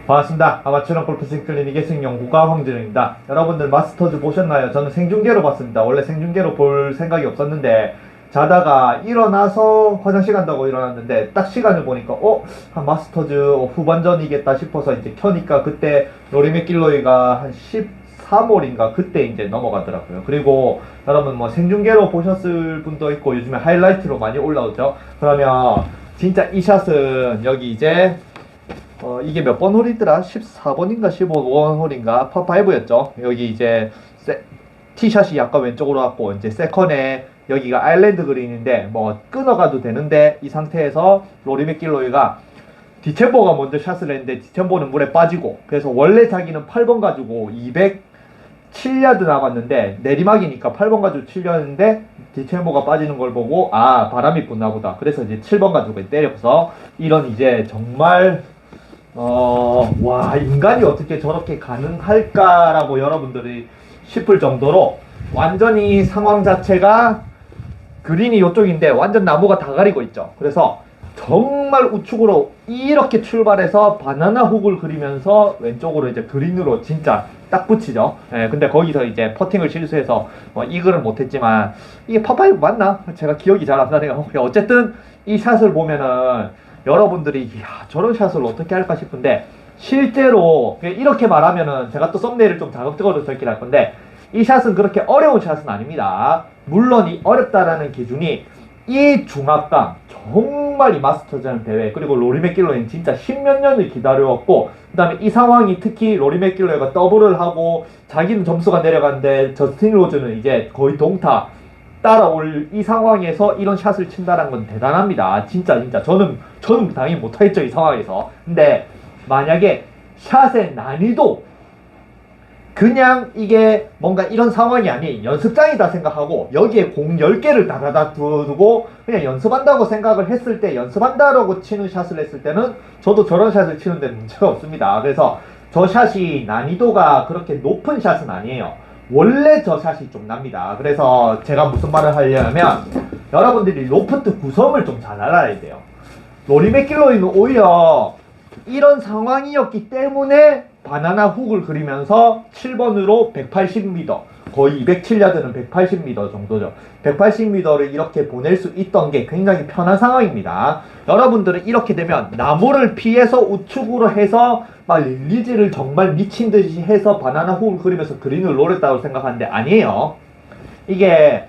반갑습니다. 아마추어 골프 클리닉의 승용구가 황진우입니다. 여러분들 마스터즈 보셨나요? 저는 생중계로 봤습니다. 원래 생중계로 볼 생각이 없었는데 자다가 일어나서 화장실 간다고 일어났는데 딱 시간을 보니까 한 마스터즈 후반전이겠다 싶어서 이제 켜니까 그때 로리 맥길로이가 한 13홀인가 그때 이제 넘어가더라고요. 그리고 여러분 뭐 생중계로 보셨을 분도 있고 요즘에 하이라이트로 많이 올라오죠. 그러면 진짜 이 샷은 여기 이제 이게 몇 번 홀이더라? 14번인가 15번 홀인가 파5였죠. 여기 이제 티샷이 약간 왼쪽으로 왔고 이제 세컨에 여기가 아일랜드 그린인데 뭐 끊어가도 되는데 이 상태에서 로리 맥길로이가 디챔보가 먼저 샷을 했는데 디챔보는 물에 빠지고 그래서 원래 자기는 8번 가지고 207야드 남았는데 내리막이니까 8번 가지고 치려는데 디챔보가 빠지는 걸 보고 아 바람이 붙나 보다. 그래서 이제 7번 가지고 때려서 이런 이제 정말 와, 인간이 어떻게 저렇게 가능할까라고 여러분들이 싶을 정도로 완전히 상황 자체가 그린이 이쪽인데 완전 나무가 다 가리고 있죠. 그래서 정말 우측으로 이렇게 출발해서 바나나 훅을 그리면서 왼쪽으로 이제 그린으로 진짜 딱 붙이죠. 예, 근데 거기서 이제 퍼팅을 실수해서 뭐 이글은 못했지만 이게 파5 맞나? 제가 기억이 잘 안 나네요. 어쨌든 이 샷을 보면은 여러분들이 저런 샷을 어떻게 할까 싶은데 실제로 이렇게 말하면은 제가 또 썸네일을 좀 자극적으로 설계를 할 건데 이 샷은 그렇게 어려운 샷은 아닙니다. 물론 이 어렵다라는 기준이 이 중압감 정말 이 마스터즈라는 대회 그리고 로리 맥길로이는 진짜 십몇 년을 기다려왔고 그 다음에 이 상황이 특히 로리 맥길로이가 더블을 하고 자기는 점수가 내려갔는데 저스틴 로즈는 이제 거의 동타 따라올 이 상황에서 이런 샷을 친다는 건 대단합니다. 진짜 저는 당연히 못하겠죠 이 상황에서. 근데 만약에 샷의 난이도 그냥 이게 뭔가 이런 상황이 아닌 연습장이다 생각하고 여기에 공 10개를 다다다 두고 그냥 연습한다고 생각을 했을 때 연습한다라고 치는 샷을 했을 때는 저도 저런 샷을 치는데 문제가 없습니다. 그래서 저 샷이 난이도가 그렇게 높은 샷은 아니에요. 원래 저 샷이 좀 납니다. 그래서 제가 무슨 말을 하려면 여러분들이 로프트 구성을 좀 잘 알아야 돼요. 로리 맥길로이는 오히려 이런 상황이었기 때문에 바나나 훅을 그리면서 7번으로 180m 거의 207야드는 180m 정도죠. 180m를 이렇게 보낼 수 있던 게 굉장히 편한 상황입니다. 여러분들은 이렇게 되면 나무를 피해서 우측으로 해서 막 릴리즈를 정말 미친 듯이 해서 바나나 훅을 그리면서 그린을 노렸다고 생각하는데 아니에요. 이게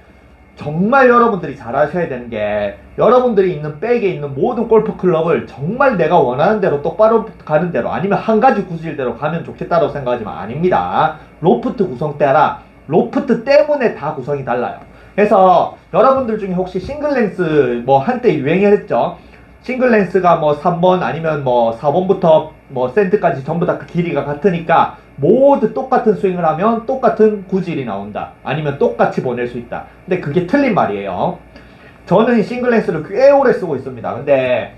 정말 여러분들이 잘 하셔야 되는 게 여러분들이 있는 백에 있는 모든 골프 클럽을 정말 내가 원하는 대로 똑바로 가는 대로 아니면 한 가지 구질대로 가면 좋겠다고 생각하지만 아닙니다. 로프트 구성 따라 로프트 때문에 다 구성이 달라요. 그래서 여러분들 중에 혹시 싱글랭스 뭐 한때 유행했죠. 싱글랭스가 뭐 3번 아니면 뭐 4번부터 뭐 센트까지 전부 다 길이가 같으니까 모두 똑같은 스윙을 하면 똑같은 구질이 나온다. 아니면 똑같이 보낼 수 있다. 근데 그게 틀린 말이에요. 저는 싱글랭스를 꽤 오래 쓰고 있습니다. 근데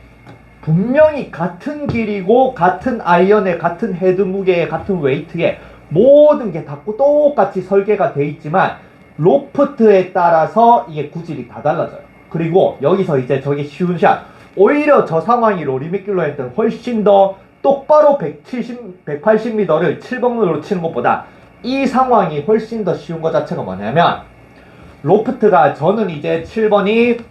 분명히 같은 길이고 같은 아이언에 같은 헤드 무게에 같은 웨이트에 모든 게 다 똑같이 설계가 돼 있지만 로프트에 따라서 이게 구질이 다 달라져요. 그리고 여기서 이제 저게 쉬운 샷 오히려 저 상황이 로리 맥길로이한테는 훨씬 더 똑바로 180m를 7번으로 치는 것보다 이 상황이 훨씬 더 쉬운 것 자체가 뭐냐면 로프트가 저는 이제 7번이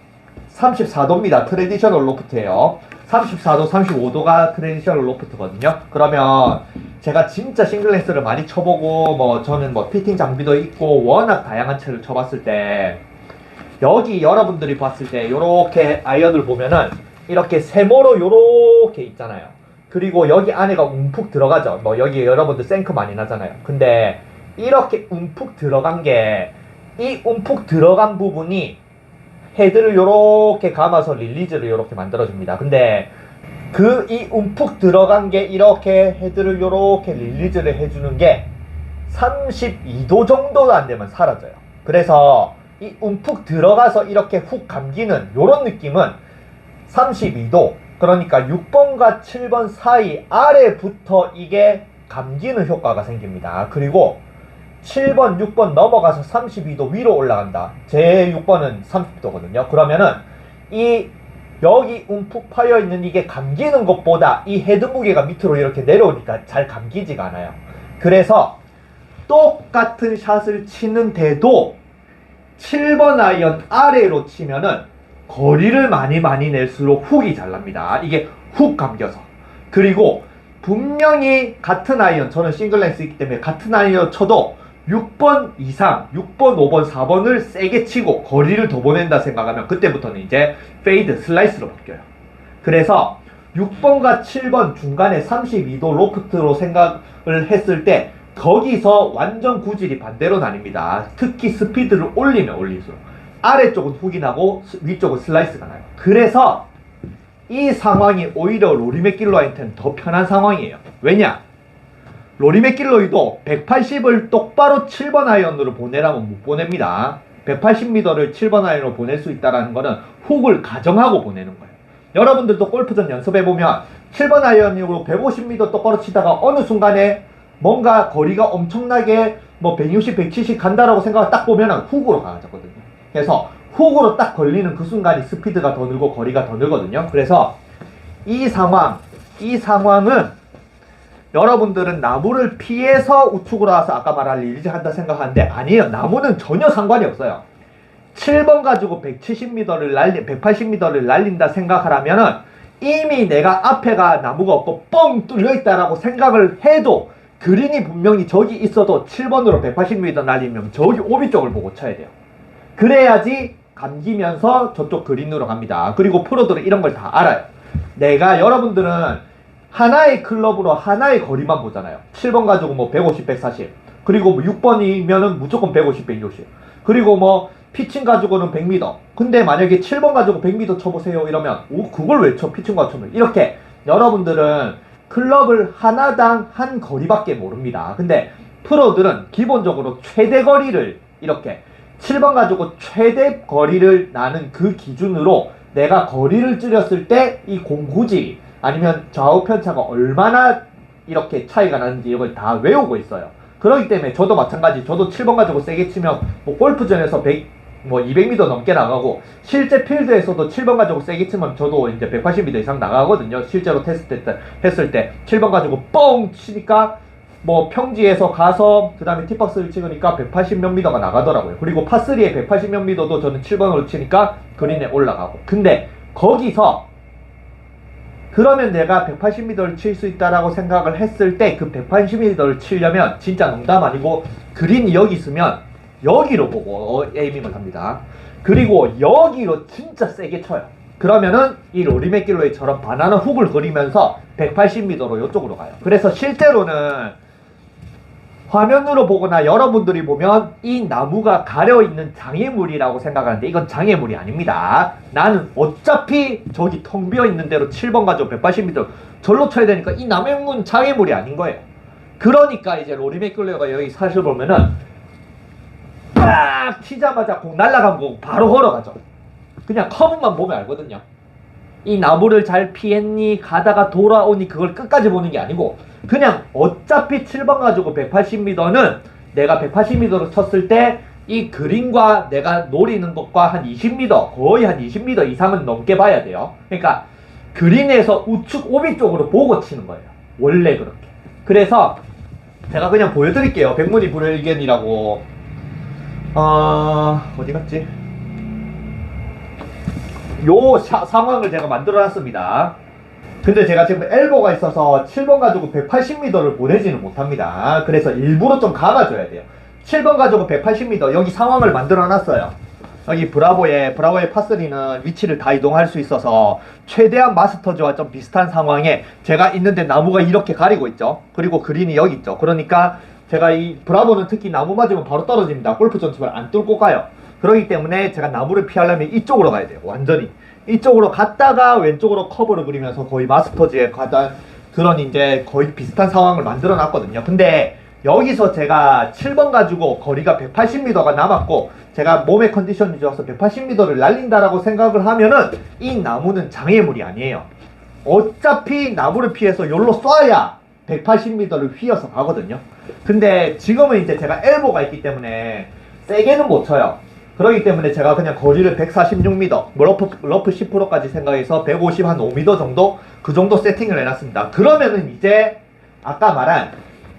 34도입니다. 트레디셔널 로프트예요. 34도, 35도가 트레디셔널 로프트거든요. 그러면 제가 진짜 싱글랭스를 많이 쳐보고 뭐 저는 뭐 피팅 장비도 있고 워낙 다양한 채를 쳐봤을 때 여기 여러분들이 봤을 때 요렇게 아이언을 보면은 이렇게 세모로 요렇게 있잖아요. 그리고 여기 안에가 움푹 들어가죠. 뭐 여기 여러분들 생크 많이 나잖아요. 근데 이렇게 움푹 들어간 게 이 움푹 들어간 부분이 헤드를 요렇게 감아서 릴리즈를 요렇게 만들어줍니다. 근데 이 움푹 들어간 게 이렇게 헤드를 요렇게 릴리즈를 해주는 게 32도 정도 안 되면 사라져요. 그래서 이 움푹 들어가서 이렇게 훅 감기는 요런 느낌은 32도 그러니까 6번과 7번 사이 아래부터 이게 감기는 효과가 생깁니다. 그리고 7번, 6번 넘어가서 32도 위로 올라간다. 제 6번은 30도거든요. 그러면은 이 여기 움푹 파여있는 이게 감기는 것보다 이 헤드 무게가 밑으로 이렇게 내려오니까 잘 감기지가 않아요. 그래서 똑같은 샷을 치는데도 7번 아이언 아래로 치면은 거리를 많이 낼수록 훅이 잘 납니다. 이게 훅 감겨서. 그리고 분명히 같은 아이언, 저는 싱글렌스 있기 때문에 같은 아이언 쳐도 6번 이상, 6번, 5번, 4번을 세게 치고 거리를 더 보낸다 생각하면 그때부터는 이제 페이드, 슬라이스로 바뀌어요. 그래서 6번과 7번 중간에 32도 로프트로 생각을 했을 때 거기서 완전 구질이 반대로 나뉩니다. 특히 스피드를 올리면 올릴수록 아래쪽은 훅이 나고 위쪽은 슬라이스가 나요. 그래서 이 상황이 오히려 로리 맥길로이한테는 더 편한 상황이에요. 왜냐? 로리 맥길로이도 180을 똑바로 7번 아이언으로 보내라면 못 보냅니다. 180m를 7번 아이언으로 보낼 수 있다는 거는 훅을 가정하고 보내는 거예요. 여러분들도 골프전 연습해보면 7번 아이언으로 150m 똑바로 치다가 어느 순간에 뭔가 거리가 엄청나게 뭐 160, 170 간다라고 생각을 딱 보면 훅으로 가거든요. 그래서 훅으로 딱 걸리는 그 순간이 스피드가 더 늘고 거리가 더 늘거든요. 그래서 이 상황은 여러분들은 나무를 피해서 우측으로 와서 아까 말한 리리즈 한다 생각하는데 아니에요. 나무는 전혀 상관이 없어요. 7번 가지고 180m를 날린다 생각하라면은 이미 내가 앞에가 나무가 없고 뻥 뚫려있다라고 생각을 해도 그린이 분명히 저기 있어도 7번으로 180m 날리면 저기 오비 쪽을 보고 쳐야 돼요. 그래야지 감기면서 저쪽 그린으로 갑니다. 그리고 프로들은 이런 걸 다 알아요. 여러분들은 하나의 클럽으로 하나의 거리만 보잖아요. 7번 가지고 뭐 150, 140. 그리고 뭐 6번이면은 무조건 150, 160. 그리고 뭐 피칭 가지고는 100m. 근데 만약에 7번 가지고 100m 쳐보세요 이러면 그걸 왜 쳐? 피칭과 쳐면 이렇게 여러분들은 클럽을 하나당 한 거리밖에 모릅니다. 근데 프로들은 기본적으로 최대 거리를 이렇게 7번 가지고 최대 거리를 나는 그 기준으로 내가 거리를 줄였을 때 이 공구질이 아니면 좌우 편차가 얼마나 이렇게 차이가 나는지 이걸 다 외우고 있어요. 그렇기 때문에 저도 마찬가지. 저도 7번 가지고 세게 치면 뭐 골프전에서 200m 넘게 나가고 실제 필드에서도 7번 가지고 세게 치면 저도 이제 180m 이상 나가거든요. 실제로 테스트 했을 때 7번 가지고 뻥 치니까 뭐 평지에서 가서 그 다음에 티박스를 찍으니까 180 몇 미터가 나가더라고요. 그리고 파3에 180 몇 미터도 저는 7번으로 치니까 그린에 올라가고. 근데 거기서 그러면 내가 180m를 칠 수 있다라고 생각을 했을 때 그 180m를 치려면 진짜 농담 아니고 그린이 여기 있으면 여기로 보고 에이밍을 합니다. 그리고 여기로 진짜 세게 쳐요. 그러면은 이 로리 맥길로이처럼 바나나 훅을 그리면서 180m로 이쪽으로 가요. 그래서 실제로는 화면으로 보거나 여러분들이 보면 이 나무가 가려있는 장애물이라고 생각하는데 이건 장애물이 아닙니다. 나는 어차피 저기 텅 비어있는 대로 7번 가지고 180m 절로 쳐야 되니까 이 나무는 장애물이 아닌 거예요. 그러니까 이제 로리 맥길로이가 여기 사실 보면은 딱 치자마자 공 날아간 거 바로 걸어가죠. 그냥 커브만 보면 알거든요. 이 나무를 잘 피했니 가다가 돌아오니 그걸 끝까지 보는 게 아니고 그냥 어차피 7번 가지고 180m는 내가 180m로 쳤을 때 이 그린과 내가 노리는 것과 한 20m 거의 한 20m 이상은 넘게 봐야 돼요. 그러니까 그린에서 우측 오비 쪽으로 보고 치는 거예요. 원래 그렇게. 그래서 제가 그냥 보여드릴게요. 백문이 불여일견이라고. 어디 갔지? 요 상황을 제가 만들어 놨습니다. 근데 제가 지금 엘보가 있어서 7번 가지고 180m를 보내지는 못합니다. 그래서 일부러 좀 감아줘야 돼요. 7번 가지고 180m 여기 상황을 만들어 놨어요. 여기 브라보의 파3는 위치를 다 이동할 수 있어서 최대한 마스터즈와 좀 비슷한 상황에 제가 있는데 나무가 이렇게 가리고 있죠. 그리고 그린이 여기 있죠. 그러니까 제가 이 브라보는 특히 나무 맞으면 바로 떨어집니다. 골프전 치면 안 뚫고 가요. 그렇기 때문에 제가 나무를 피하려면 이쪽으로 가야 돼요. 완전히 이쪽으로 갔다가 왼쪽으로 커브를 그리면서 거의 마스터즈에 가다 그런 이제 거의 비슷한 상황을 만들어 놨거든요. 근데 여기서 제가 7번 가지고 거리가 180m가 남았고 제가 몸의 컨디션이 좋아서 180m를 날린다라고 생각을 하면은 이 나무는 장애물이 아니에요. 어차피 나무를 피해서 여기로 쏴야 180m를 휘어서 가거든요. 근데 지금은 이제 제가 엘보가 있기 때문에 세게는 못 쳐요. 그렇기 때문에 제가 그냥 거리를 146m, 러프 10%까지 생각해서 150 한 5m 정도 그 정도 세팅을 해놨습니다. 그러면은 이제 아까 말한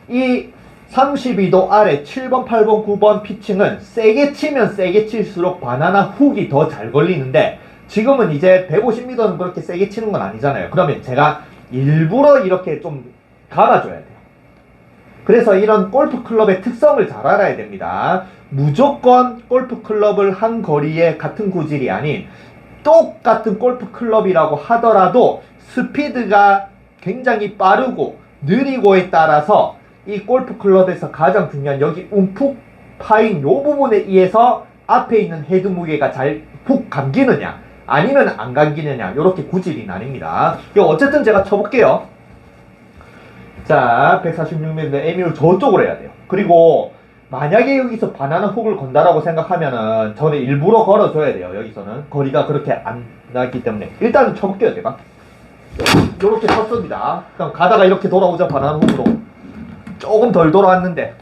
이 32도 아래 7번, 8번, 9번 피칭은 세게 치면 세게 칠수록 바나나 훅이 더 잘 걸리는데 지금은 이제 150m는 그렇게 세게 치는 건 아니잖아요. 그러면 제가 일부러 이렇게 좀 감아줘야 돼요. 그래서 이런 골프 클럽의 특성을 잘 알아야 됩니다. 무조건 골프 클럽을 한 거리에 같은 구질이 아닌 똑같은 골프 클럽이라고 하더라도 스피드가 굉장히 빠르고 느리고에 따라서 이 골프 클럽에서 가장 중요한 여기 움푹 파인 요 부분에 의해서 앞에 있는 헤드 무게가 잘 푹 감기느냐 아니면 안 감기느냐 요렇게 구질이 나뉩니다. 어쨌든 제가 쳐볼게요. 자, 146mm 에임을 저쪽으로 해야 돼요. 그리고 만약에 여기서 바나나 훅을 건다라고 생각하면은 저는 일부러 걸어줘야 돼요. 여기서는 거리가 그렇게 안 나기 때문에 일단은 쳐볼게요. 제가 요렇게 쳤습니다. 그럼 가다가 이렇게 돌아오자. 바나나 훅으로 조금 덜 돌아왔는데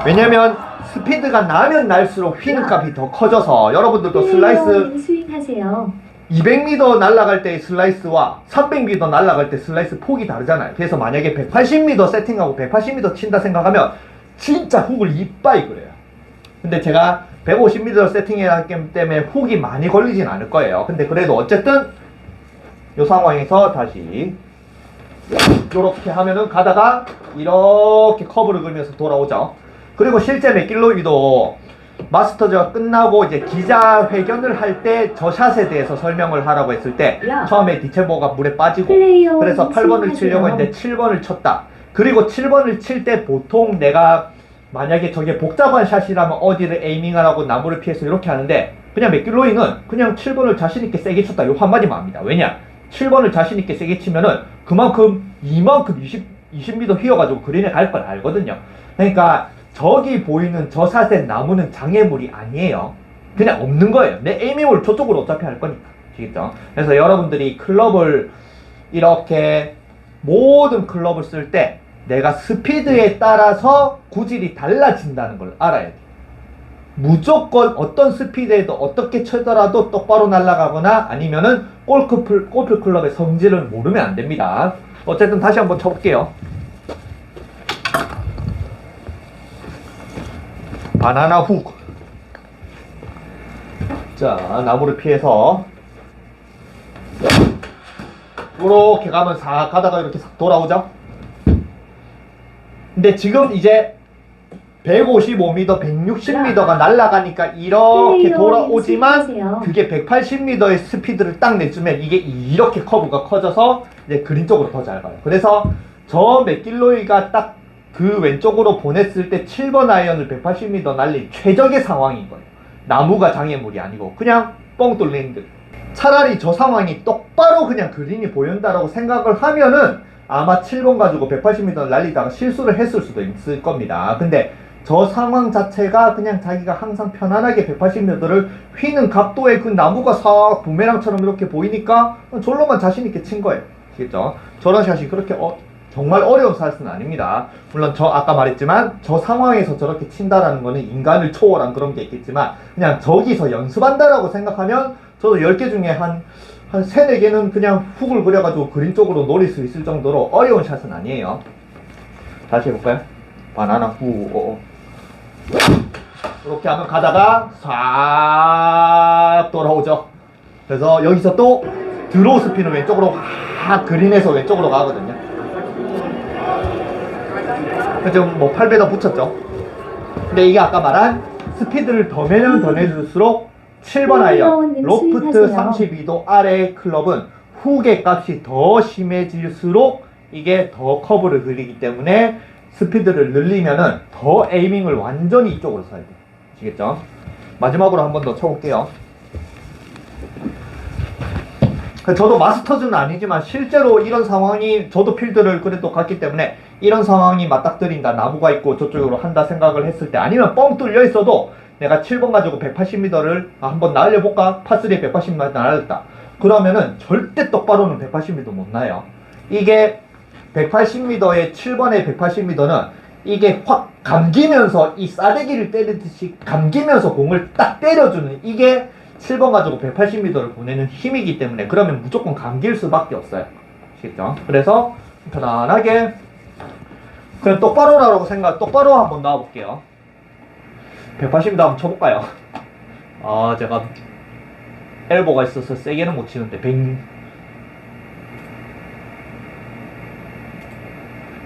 왜냐면 스피드가 나면 날수록 휘는 값이 더 커져서 여러분들도 슬라이스 스윙하세요. 200m 날아갈 때의 슬라이스와 300m 날아갈 때 슬라이스 폭이 다르잖아요. 그래서 만약에 180m 세팅하고 180m 친다 생각하면 진짜 훅을 이빠이 그래요. 근데 제가 150m 세팅했기 때문에 훅이 많이 걸리진 않을 거예요. 근데 그래도 어쨌든 이 상황에서 다시 이렇게 하면은 가다가 이렇게 커브를 그리면서 돌아오죠. 그리고 실제 맥길로이도 마스터즈가 끝나고 이제 기자회견을 할 때 저 샷에 대해서 설명을 하라고 했을 때 처음에 디체버가 물에 빠지고 그래서 8번을 치려고 했는데 7번을 쳤다. 그리고 7번을 칠 때 보통 내가 만약에 저게 복잡한 샷이라면 어디를 에이밍하라고 나무를 피해서 이렇게 하는데 그냥 맥길로이는 그냥 7번을 자신있게 세게 쳤다. 요 한마디만 합니다. 왜냐? 7번을 자신있게 세게 치면은 그만큼 이만큼 20m 휘어가지고 그린에 갈 걸 알거든요. 그러니까 저기 보이는 저 샷의 나무는 장애물이 아니에요. 그냥 없는 거예요. 내 에이밍을 저쪽으로 어차피 할 거니까. 아시겠죠? 그래서 여러분들이 클럽을 이렇게 모든 클럽을 쓸 때 내가 스피드에 따라서 구질이 달라진다는 걸 알아야 돼요. 무조건 어떤 스피드에도 어떻게 치더라도 똑바로 날아가거나 아니면은 골프 클럽의 성질을 모르면 안 됩니다. 어쨌든 다시 한번 쳐볼게요. 바나나 훅. 자, 나무를 피해서 이렇게 가면 싹 가다가 이렇게 싹 돌아오죠. 근데 지금 이제 155m, 160m가 날아가니까 이렇게 돌아오지만 그게 180m의 스피드를 딱 내주면 이게 이렇게 커브가 커져서 이제 그린 쪽으로 더 잘 가요. 그래서 저 맥길로이가 딱 그 왼쪽으로 보냈을 때 7번 아이언을 180m 날린 최적의 상황인 거예요. 나무가 장애물이 아니고 그냥 뻥 뚫린 듯. 차라리 저 상황이 똑바로 그냥 그린이 보인다라고 생각을 하면은 아마 7번 가지고 180m 날리다가 실수를 했을 수도 있을 겁니다. 근데 저 상황 자체가 그냥 자기가 항상 편안하게 180m를 휘는 각도의 그 나무가 싹 부메랑처럼 이렇게 보이니까 절로만 자신있게 친 거예요. 아시겠죠? 저런 샷이 그렇게 정말 어려운 샷은 아닙니다. 물론 저 아까 말했지만 저 상황에서 저렇게 친다라는 거는 인간을 초월한 그런 게 있겠지만 그냥 저기서 연습한다라고 생각하면 저도 10개 중에 한 3, 4개는 그냥 훅을 그려가지고 그린 쪽으로 노릴 수 있을 정도로 어려운 샷은 아니에요. 다시 해볼까요? 바나나 후. 이렇게 하면 가다가 싹 돌아오죠. 그래서 여기서 또 드로우 스피는 왼쪽으로 확 그린에서 왼쪽으로 가거든요. 지금 뭐 8배더 붙였죠. 근데 이게 아까 말한 스피드를 더 내면 더 내줄수록 7번 아이언 로프트 32도 아래 클럽은 훅의 값이 더 심해질수록 이게 더 커브를 그리기 때문에 스피드를 늘리면은 더 에이밍을 완전히 이쪽으로 써야 돼요. 아시겠죠? 마지막으로 한 번 더 쳐볼게요. 저도 마스터즈는 아니지만 실제로 이런 상황이 저도 필드를 그래도 갔기 때문에 이런 상황이 맞닥뜨린다, 나무가 있고 저쪽으로 한다 생각을 했을 때 아니면 뻥 뚫려 있어도 내가 7번 가지고 180m를 한번 날려볼까? 파3에 180m 날렸다. 그러면은 절대 똑바로는 180m 못 나요. 이게 180m에 7번에 180m는 이게 확 감기면서 이 싸대기를 때리듯이 감기면서 공을 딱 때려주는 이게 7번 가지고 180m를 보내는 힘이기 때문에 그러면 무조건 감길 수밖에 없어요. 아시겠죠? 그래서 편안하게 그냥 똑바로라고 똑바로 한번 놔볼게요. 180m 한번 쳐볼까요? 아, 제가 엘보가 있어서 세게는 못 치는데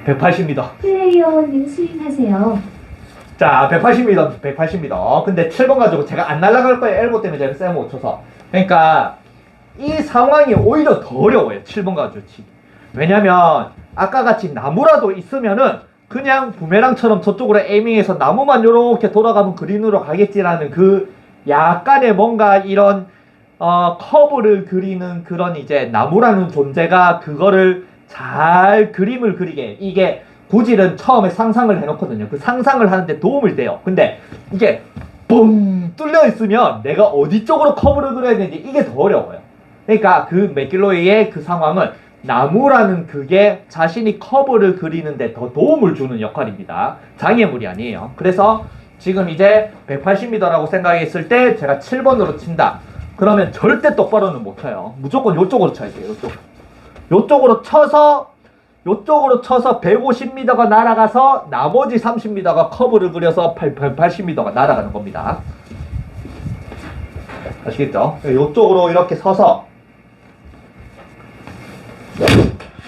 180m. 플레이어원님 스윙하세요. 자, 180m, 180m. 근데 7번 가지고 제가 안 날아갈 거예요. 엘보 때문에 제가 쌤을 못 쳐서. 그러니까 이 상황이 오히려 더 어려워요. 7번 가지고 치기. 왜냐면 아까 같이 나무라도 있으면은 그냥 부메랑처럼 저쪽으로 에이밍해서 나무만 요렇게 돌아가면 그린으로 가겠지라는 그 약간의 뭔가 이런 커브를 그리는 그런 이제 나무라는 존재가 그거를 잘 그림을 그리게 이게 구질은 처음에 상상을 해놓거든요. 그 상상을 하는데 도움을 돼요. 근데 이게 뻥 뚫려 있으면 내가 어디 쪽으로 커브를 그려야 되는지 이게 더 어려워요. 그러니까 그 맥길로이의 그 상황은 나무라는 그게 자신이 커브를 그리는데 더 도움을 주는 역할입니다. 장애물이 아니에요. 그래서 지금 이제 180m라고 생각했을 때 제가 7번으로 친다. 그러면 절대 똑바로는 못 쳐요. 무조건 요쪽으로 쳐야 돼요. 요쪽으로 쳐서 150m가 날아가서 나머지 30m가 커브를 그려서 180m가 날아가는 겁니다. 아시겠죠? 요쪽으로 이렇게 서서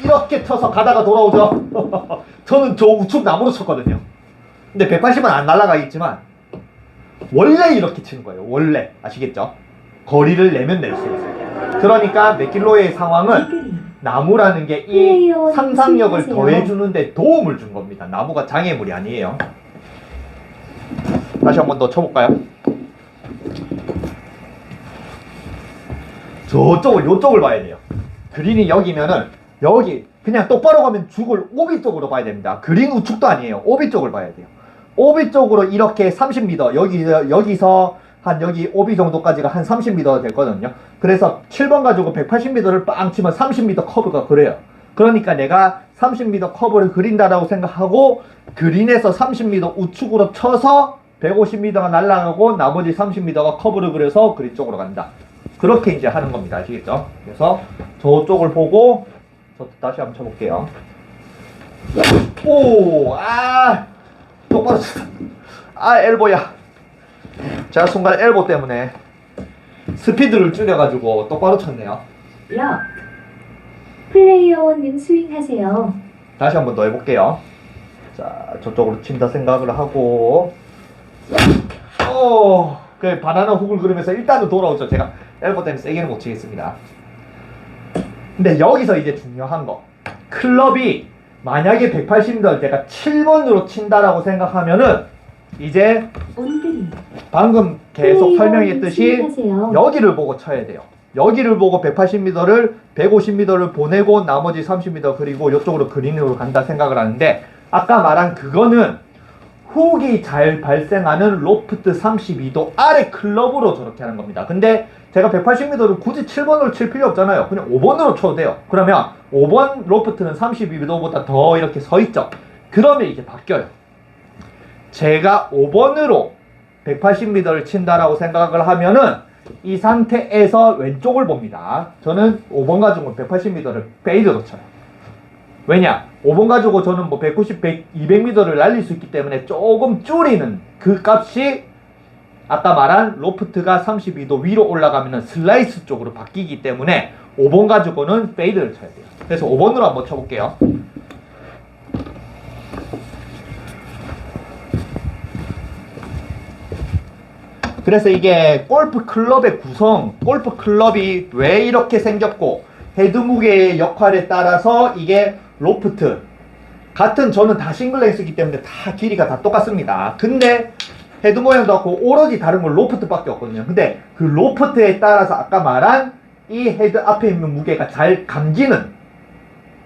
이렇게 쳐서 가다가 돌아오죠. 저는 저 우측 나무로 쳤거든요. 근데 180은 안 날아가겠지만 원래 이렇게 치는 거예요. 원래. 아시겠죠? 거리를 내면 낼 수 있어요. 그러니까 맥길로의 상황은 나무라는 게 이 상상력을 더해주는데 도움을 준 겁니다. 나무가 장애물이 아니에요. 다시 한번 더 쳐볼까요? 요쪽을 봐야 돼요. 그린이 여기면은 여기 그냥 똑바로 가면 죽을 오비 쪽으로 봐야 됩니다. 그린 우측도 아니에요. 오비 쪽을 봐야 돼요. 오비 쪽으로 이렇게 30m 여기서 한 여기 오비 정도까지가 한 30m 됐거든요. 그래서 7번 가지고 180m를 빵 치면 30m 커브가 그래요. 그러니까 내가 30m 커브를 그린다라고 생각하고 그린에서 30m 우측으로 쳐서 150m가 날아가고 나머지 30m가 커브를 그려서 그린 쪽으로 간다. 그렇게 이제 하는 겁니다. 아시겠죠? 그래서 저쪽을 보고 다시 한번 쳐볼게요. 오, 똑바로 쳤다. 엘보야. 제가 순간 엘보 때문에 스피드를 줄여가지고 똑바로 쳤네요. 럭. 플레이어원님 스윙하세요. 다시 한번 더 해볼게요. 자, 저쪽으로 친다 생각을 하고 그 바나나 훅을 그리면서 일단은 돌아오죠. 제가 엘보 때문에 세게는 못 치겠습니다. 근데 여기서 이제 중요한 거, 클럽이 만약에 180m 제가 7번으로 친다라고 생각하면은 이제 온그린. 방금 계속 설명했듯이 스윙하세요. 여기를 보고 쳐야 돼요. 여기를 보고 180m를 150m를 보내고 나머지 30m 그리고 이쪽으로 그린으로 간다 생각을 하는데 아까 말한 그거는 훅이 잘 발생하는 로프트 32도 아래 클럽으로 저렇게 하는 겁니다. 근데 제가 180m를 굳이 7번으로 칠 필요 없잖아요. 그냥 5번으로 쳐도 돼요. 그러면 5번 로프트는 32도보다 더 이렇게 서 있죠. 그러면 이제 바뀌어요. 제가 5번으로 180m를 친다라고 생각을 하면은 이 상태에서 왼쪽을 봅니다. 저는 5번 가지고 180m를 페이드로 쳐요. 왜냐? 5번 가지고 저는 뭐 190, 200m를 날릴 수 있기 때문에 조금 줄이는 그 값이 아까 말한 로프트가 32도 위로 올라가면은 슬라이스 쪽으로 바뀌기 때문에 5번 가지고는 페이드를 쳐야 돼요. 그래서 5번으로 한번 쳐볼게요. 그래서 이게 골프 클럽의 구성, 골프 클럽이 왜 이렇게 생겼고 헤드 무게의 역할에 따라서 이게 로프트 같은 저는 다 싱글레이스이기 때문에 다 길이가 다 똑같습니다. 근데 헤드 모양도 없고 오로지 다른 건 로프트밖에 없거든요. 근데 그 로프트에 따라서 아까 말한 이 헤드 앞에 있는 무게가 잘 감기는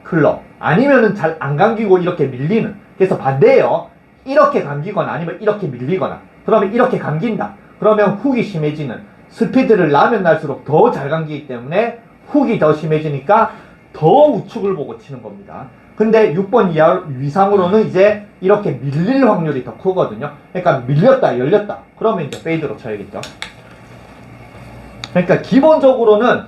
클럽 아니면은 잘 안 감기고 이렇게 밀리는, 그래서 반대예요. 이렇게 감기거나 아니면 이렇게 밀리거나, 그러면 이렇게 감긴다. 그러면 훅이 심해지는, 스피드를 나면 날수록 더 잘 감기기 때문에 훅이 더 심해지니까 더 우측을 보고 치는 겁니다. 근데 6번 이하 위상으로는 이제 이렇게 밀릴 확률이 더 크거든요. 그러니까 밀렸다 열렸다 그러면 이제 페이드로 쳐야겠죠. 그러니까 기본적으로는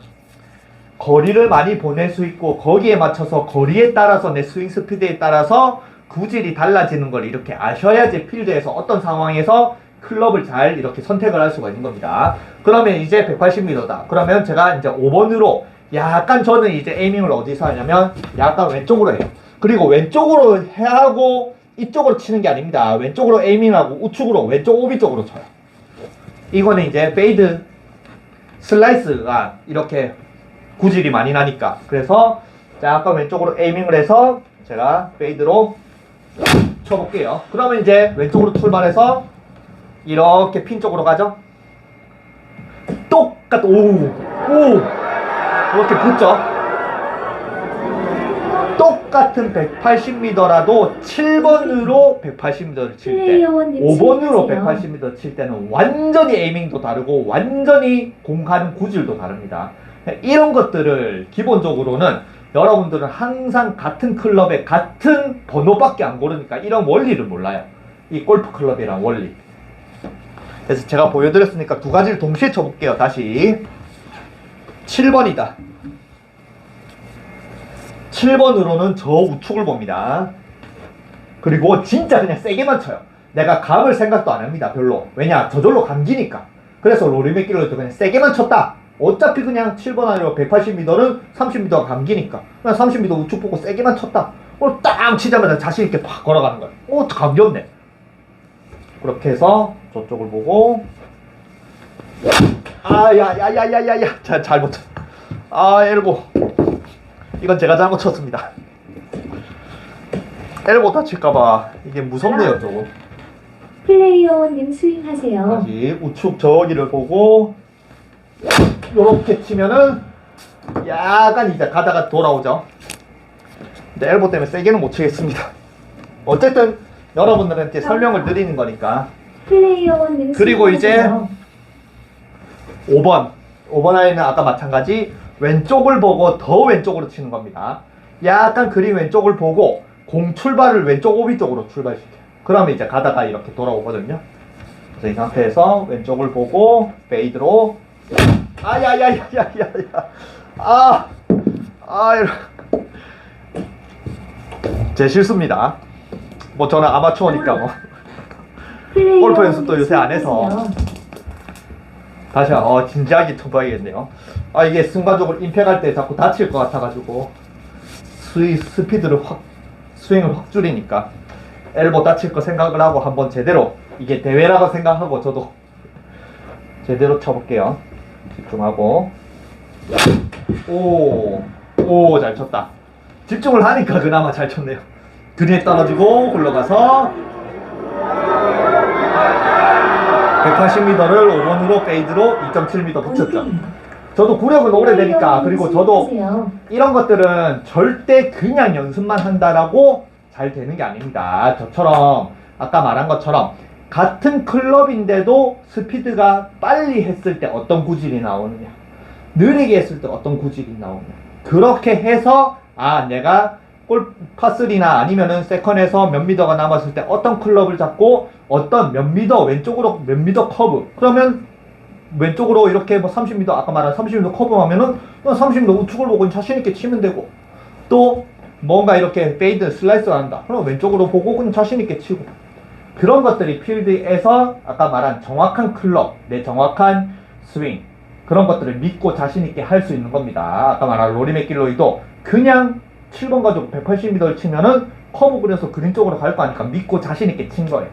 거리를 많이 보낼 수 있고 거기에 맞춰서 거리에 따라서 내 스윙 스피드에 따라서 구질이 달라지는 걸 이렇게 아셔야지 필드에서 어떤 상황에서 클럽을 잘 이렇게 선택을 할 수가 있는 겁니다. 그러면 이제 180m다. 그러면 제가 이제 5번으로 약간 저는 이제 에이밍을 어디서 하냐면 약간 왼쪽으로 해요. 그리고 왼쪽으로 하고 이쪽으로 치는 게 아닙니다. 왼쪽으로 에이밍하고 우측으로 왼쪽 오비 쪽으로 쳐요. 이거는 이제 페이드 슬라이스가 이렇게 구질이 많이 나니까 그래서 약간 왼쪽으로 에이밍을 해서 제가 페이드로 쳐볼게요. 그러면 이제 왼쪽으로 출발해서 이렇게 핀 쪽으로 가죠. 똑같 오 이렇게 붙죠. 똑같은 180m라도 7번으로 180m를 칠 때, 플레이어원님 5번으로 수행하세요. 180m 칠 때는 완전히 에이밍도 다르고 완전히 공 가는 구질도 다릅니다. 이런 것들을 기본적으로는 여러분들은 항상 같은 클럽에 같은 번호밖에 안 고르니까 이런 원리를 몰라요. 이 골프 클럽이란 원리. 그래서 제가 보여드렸으니까 두 가지를 동시에 쳐볼게요. 다시 7번이다. 7번으로는 저 우측을 봅니다. 그리고 진짜 그냥 세게만 쳐요. 내가 감을 생각도 안 합니다. 별로. 왜냐? 저절로 감기니까. 그래서 로리 맥길로이도 그냥 세게만 쳤다. 어차피 그냥 7번 아니라 180m는 30m가 감기니까 그냥 30m 우측 보고 세게만 쳤다. 오늘 딱 치자마자 자신있게 팍 걸어가는 거야. 감겼네. 그렇게 해서 저쪽을 보고 야야야야야야 잘못 쳤어. 엘보 이건 제가 잘못 쳤습니다. 엘보 다칠까봐 이게 무섭네요. 조금 플레이어원님 스윙하세요. 다시 우측 저기를 보고 요렇게 치면은 약간 이제 가다가 돌아오죠. 근데 엘보 때문에 세게는 못 치겠습니다. 어쨌든 여러분들한테 설명을 드리는 거니까. 플레이어원님 그리고 이제 스윙하세요. 5번 아이는 아까 마찬가지 왼쪽을 보고 더 왼쪽으로 치는 겁니다. 약간 그린 왼쪽을 보고 공 출발을 왼쪽 오비 쪽으로 출발시켜요. 그러면 이제 가다가 이렇게 돌아오거든요. 그래서 이 상태에서 왼쪽을 보고 페이드로 야야야야야야 제 실수입니다. 뭐 저는 아마추어니까 뭐 골프 연습도 요새 안 해서 다시 진지하게 쳐봐야겠네요. 이게 순간적으로 임팩할 때 자꾸 다칠 것 같아가지고 스피드를 스윙을 확 줄이니까 엘보 다칠 거 생각을 하고 한번 제대로 이게 대회라고 생각하고 저도 제대로 쳐볼게요. 집중하고 잘 쳤다. 집중을 하니까 그나마 잘 쳤네요. 그린에 떨어지고 굴러가서 180m를 5번으로 페이드로 2.7m 붙였죠. 저도 구력은 오래되니까 그리고 저도 이런 것들은 절대 그냥 연습만 한다라고 잘 되는 게 아닙니다. 저처럼 아까 말한 것처럼 같은 클럽인데도 스피드가 빨리 했을 때 어떤 구질이 나오느냐, 느리게 했을 때 어떤 구질이 나오느냐, 그렇게 해서 내가 파3나 아니면은 세컨에서 몇 미터가 남았을 때 어떤 클럽을 잡고 어떤 몇 미터 왼쪽으로 몇 미터 커브, 그러면 왼쪽으로 이렇게 뭐 30m 아까 말한 30m 커브하면은 30m 우측을 보고 자신있게 치면 되고, 또 뭔가 이렇게 페이드 슬라이스를 한다 그럼 왼쪽으로 보고 그냥 자신있게 치고, 그런 것들이 필드에서 아까 말한 정확한 클럽, 내 정확한 스윙, 그런 것들을 믿고 자신있게 할 수 있는 겁니다. 아까 말한 로리 맥길로이도 그냥 7번 가지고 180m를 치면은 커브 그려서 그린 쪽으로 갈 거 아니까 믿고 자신있게 친 거예요.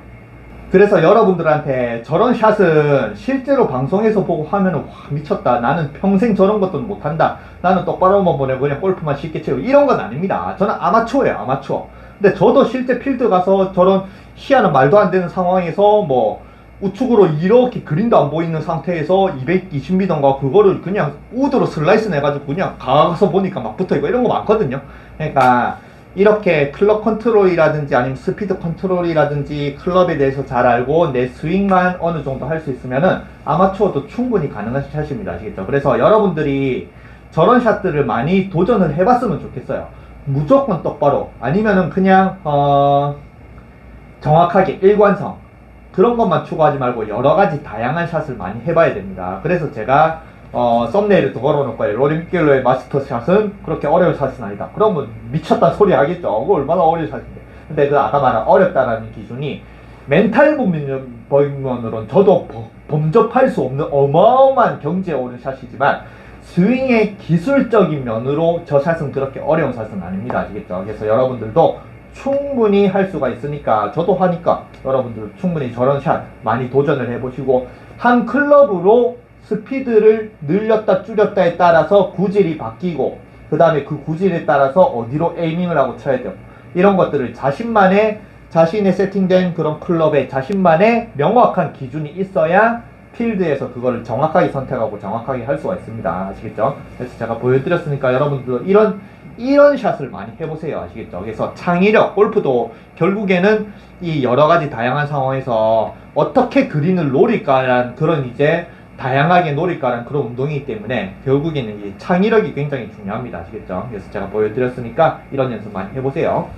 그래서 여러분들한테 저런 샷은 실제로 방송에서 보고 하면은 와 미쳤다, 나는 평생 저런 것도 못한다, 나는 똑바로만 보내고 그냥 골프만 쉽게 치고, 이런 건 아닙니다. 저는 아마추어예요, 아마추어. 근데 저도 실제 필드 가서 저런 희한한 말도 안 되는 상황에서 뭐 우측으로 이렇게 그린도 안 보이는 상태에서 220m인가 그거를 그냥 우드로 슬라이스 내가지고 그냥 가서 보니까 막 붙어있고 이런 거 많거든요. 그러니까 이렇게 클럽 컨트롤이라든지 아니면 스피드 컨트롤이라든지 클럽에 대해서 잘 알고 내 스윙만 어느 정도 할 수 있으면은 아마추어도 충분히 가능한 샷입니다. 아시겠죠? 그래서 여러분들이 저런 샷들을 많이 도전을 해봤으면 좋겠어요. 무조건 똑바로 아니면은 그냥 정확하게 일관성 그런 것만 추구하지 말고 여러 가지 다양한 샷을 많이 해봐야 됩니다. 그래서 제가 썸네일에 걸어놓을 로리 맥길로의 마스터 샷은 그렇게 어려운 샷은 아니다. 그러면 미쳤다 소리 하겠죠. 그거 얼마나 어려운 샷인데. 근데 그 아까 말한 어렵다라는 기준이 멘탈 부분으로는 저도 범접할 수 없는 어마어마한 경지에 오른 샷이지만 스윙의 기술적인 면으로 저 샷은 그렇게 어려운 샷은 아닙니다. 아시겠죠? 그래서 여러분들도 충분히 할 수가 있으니까 저도 하니까 여러분들 충분히 저런 샷 많이 도전을 해보시고 한 클럽으로 스피드를 늘렸다 줄였다에 따라서 구질이 바뀌고 그 다음에 그 구질에 따라서 어디로 에이밍을 하고 쳐야 돼요. 이런 것들을 자신의 세팅된 그런 클럽에 자신만의 명확한 기준이 있어야 필드에서 그거를 정확하게 선택하고 정확하게 할 수가 있습니다. 아시겠죠? 그래서 제가 보여드렸으니까 여러분들도 이런 샷을 많이 해보세요. 아시겠죠? 그래서 창의력, 골프도 결국에는 이 여러가지 다양한 상황에서 어떻게 그린을 노릴까라는 그런 이제 다양하게 노릴까라는 그런 운동이기 때문에 결국에는 이 창의력이 굉장히 중요합니다. 아시겠죠? 그래서 제가 보여드렸으니까 이런 연습 많이 해보세요.